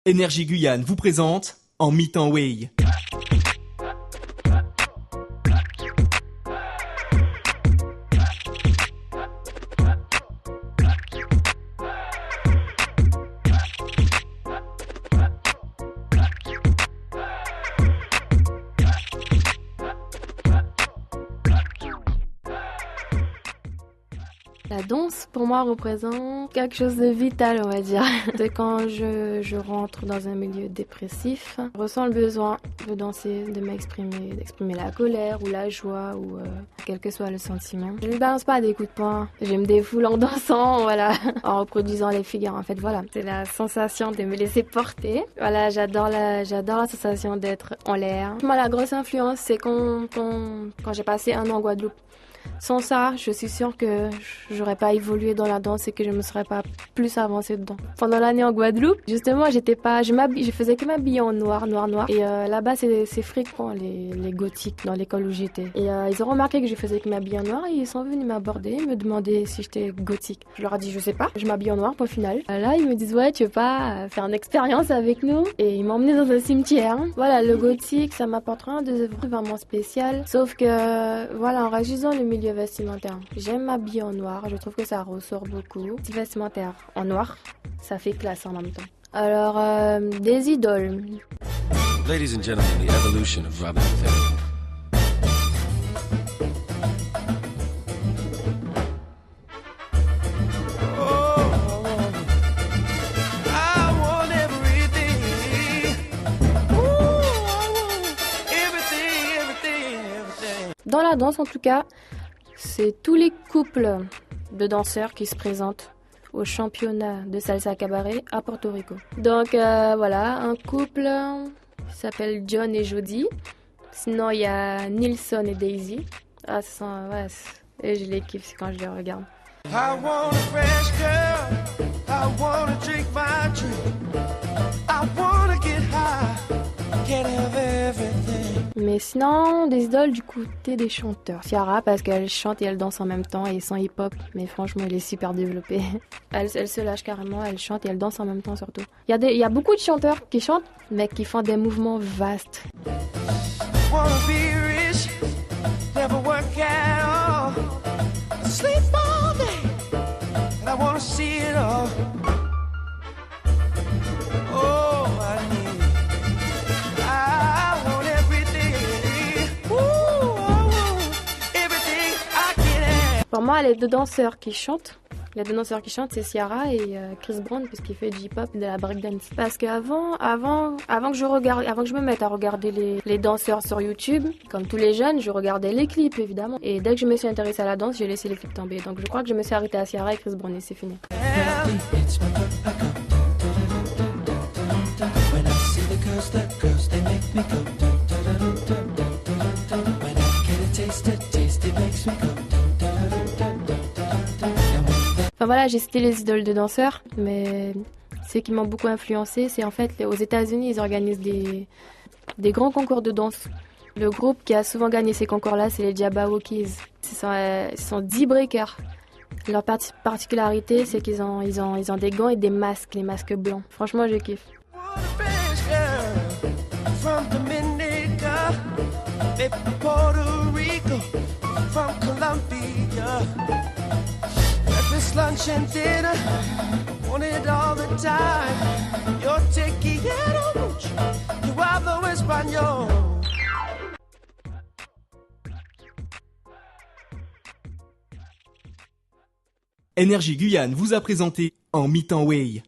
Énergie Guyane vous présente En mi-temps Way. La danse, pour moi, représente quelque chose de vital, on va dire. C'est quand je rentre dans un milieu dépressif, je ressens le besoin de danser, de m'exprimer, d'exprimer la colère ou la joie ou quel que soit le sentiment. Je ne balance pas des coups de poing, je me défoule en dansant, voilà, en reproduisant les figures, en fait, voilà. C'est la sensation de me laisser porter. Voilà, j'adore la sensation d'être en l'air. Moi, la grosse influence, c'est quand j'ai passé un an en Guadeloupe. Sans ça, je suis sûre que j'aurais pas évolué dans la danse et que je me serais pas plus avancée dedans. Pendant l'année en Guadeloupe, justement, je faisais que m'habiller en noir. Et là-bas, c'est fréquent, les gothiques, dans l'école où j'étais. Et ils ont remarqué que je faisais que m'habiller en noir et ils sont venus m'aborder, me demander si j'étais gothique. Je leur ai dit, je sais pas, je m'habille en noir, point final. Là, ils me disent, ouais, tu veux pas faire une expérience avec nous? Et ils m'ont emmené dans un cimetière. Voilà, le gothique, ça m'apporte rien de vraiment spécial. Sauf que, voilà, en réagissant le milieu vestimentaire. J'aime m'habiller en noir, je trouve que ça ressort beaucoup. Petit vestimentaire en noir, ça fait classe en même temps. Alors, des idoles. Ladies and gentlemen, the evolution of Robin Thicke. Dans la danse, en tout cas, c'est tous les couples de danseurs qui se présentent au championnat de salsa cabaret à Porto Rico. Donc voilà, un couple s'appelle John et Jody. Sinon, il y a Nilsson et Daisy. Ah, et je les kiffe quand je les regarde. I want a fresh girl. I want to drink my drink. I want to get high. Can't have everything. Mais sinon, des idoles du côté des chanteurs. Ciara, parce qu'elle chante et elle danse en même temps et son hip-hop, mais franchement, elle est super développée. Elle se lâche carrément, elle chante et elle danse en même temps surtout. Il y a beaucoup de chanteurs qui chantent, mais qui font des mouvements vastes. Pour moi, les deux danseurs qui chantent, c'est Ciara et Chris Brown, puisqu'il fait du hip-hop et de la breakdance. Parce qu'avant que je me mette à regarder les danseurs sur YouTube, comme tous les jeunes, je regardais les clips évidemment. Et dès que je me suis intéressée à la danse, j'ai laissé les clips tomber. Donc je crois que je me suis arrêtée à Ciara et Chris Brown et c'est fini. Enfin voilà, j'ai cité les idoles de danseurs, mais ce qui m'ont beaucoup influencé, c'est en fait aux États-Unis, ils organisent des grands concours de danse. Le groupe qui a souvent gagné ces concours-là, c'est les Jabbawockeez. Ce sont 10 breakers. Leur particularité, c'est qu'ils ont des gants et des masques, les masques blancs. Franchement, je kiffe. Lunch and dinner, want it all the time. Yo te quiero mucho, yo hablo español. Énergie Guyane vous a présenté En mi-temps Way.